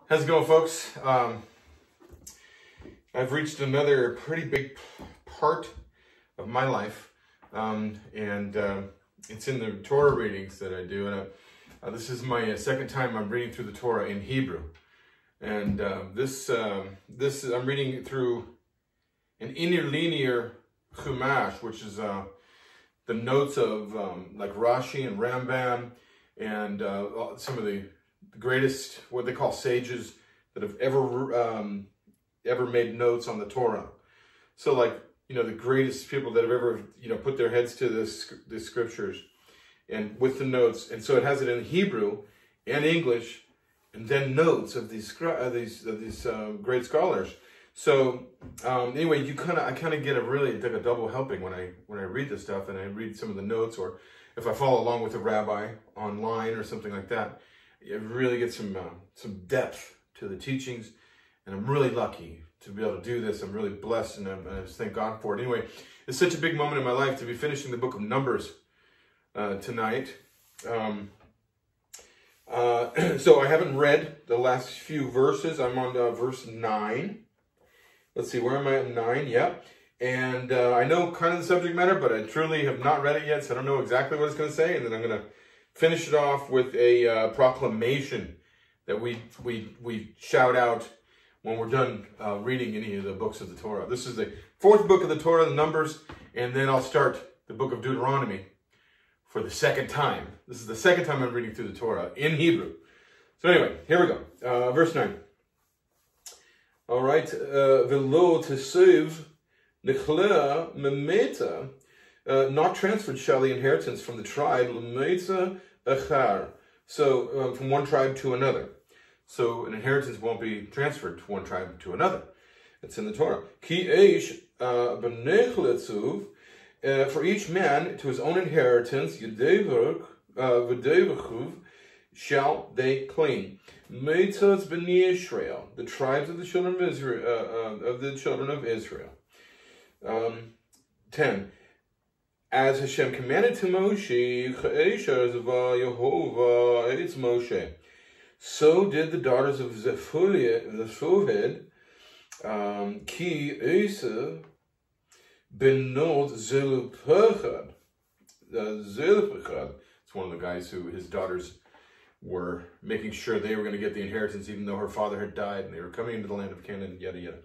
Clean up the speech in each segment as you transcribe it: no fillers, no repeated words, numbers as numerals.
How's it going, folks? I've reached another pretty big part of my life, and it's in the Torah readings that I do. And this is my second time I'm reading through the Torah in Hebrew, and this I'm reading through an interlinear Chumash, which is the notes of like Rashi and Rambam, and some of the greatest, what they call sages that have ever made notes on the Torah. So, like, you know, the greatest people that have ever, you know, put their heads to the scriptures and with the notes. And so it has it in Hebrew and English, and then notes of these great scholars. So anyway, I kind of get like a double helping when I read this stuff, and I read some of the notes, or if I follow along with a rabbi online or something like that. It really gets some depth to the teachings, and I'm really lucky to be able to do this. I'm really blessed, and I just thank God for it. Anyway, it's such a big moment in my life to be finishing the book of Numbers tonight. So I haven't read the last few verses. I'm on verse 9. Let's see, where am I at? 9, yeah. And I know kind of the subject matter, but I truly have not read it yet, so I don't know exactly what it's going to say, and then I'm going to finish it off with a proclamation that we shout out when we're done reading any of the books of the Torah. This is the fourth book of the Torah, the Numbers, and then I'll start the book of Deuteronomy for the second time. This is the second time I'm reading through the Torah in Hebrew. So anyway, here we go. Verse 9. All right. V'lo tesuv nechlea memeta, not transferred shall the inheritance from the tribe l'meita achar. So from one tribe to another. So an inheritance won't be transferred from one tribe to another. It's in the Torah. Ki eish b'nech letzuv, for each man to his own inheritance, v'devachuv, shall they claim. Meitzos b'nei Israel, the tribes of the children of Israel. 10. As Hashem commanded to Moshe, Moshe, so did the daughters of Zephuved, Ki Esav benot Zelophehad. Zelophehad. It's one of the guys who his daughters were making sure they were going to get the inheritance, even though her father had died, and they were coming into the land of Canaan, yada yada.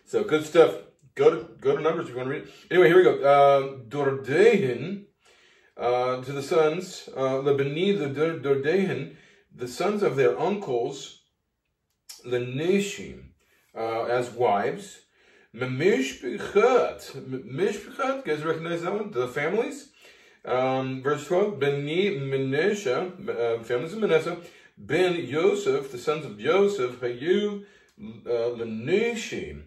So good stuff. Go to Numbers if you want to read it. Anyway, here we go. Dordehin, to the sons, Lebeni the Dordehin, the sons of their uncles, Leneshim, as wives. Mishpichat, you guys recognize that one? The families. Verse 12, Beni Menesha, families of Manasseh, Ben Yosef, the sons of Joseph, Hayu Leneshim.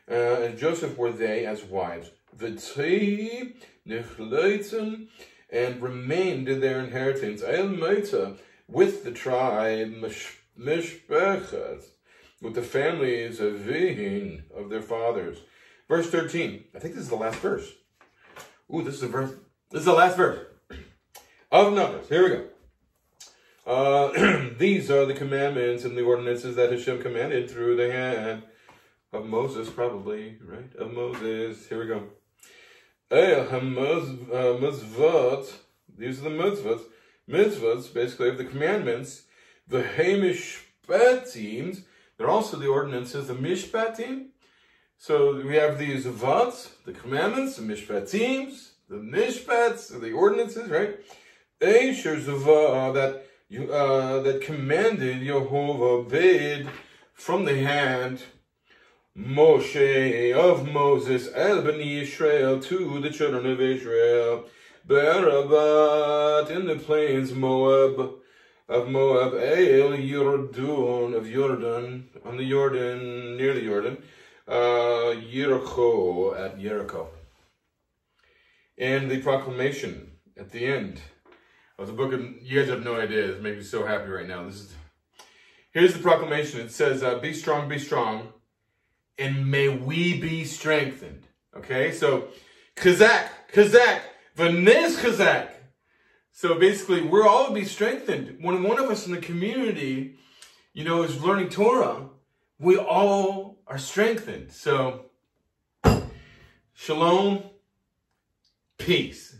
And Joseph were they as wives. V'tei nechleitzen, and remained in their inheritance. El meita, with the tribe mishpechas, with the families of Vihin, of their fathers. Verse 13. I think this is the last verse. Ooh, this is the last verse of Numbers. Here we go. These are the commandments and the ordinances that Hashem commanded through the hand of Moses, probably, right? Of Moses. Here we go. Mitzvot. These are the mitzvot. Mitzvot, basically, of the commandments. The mishpatim. They're also the ordinances, the mishpatim. So we have these vot, the commandments, the mishpatim, the mishpats, the ordinances, right? Asher zavah, that commanded Yehovah bid from the hand Moshe of Moses, El Bnei Israel, to the children of Israel, Be'arabat, in the plains of Moab, El Yordun, of Jordan, on the Jordan, near the Jordan, Jericho, at Jericho. And the proclamation at the end of the book of, you guys have no idea, it makes me so happy right now. Here's the proclamation. It says, be strong, and may we be strengthened. Okay, so Chazak, V'nez Chazak. So basically, we're all to be strengthened. When one of us in the community you know, as learning Torah, we all are strengthened. So, shalom, peace.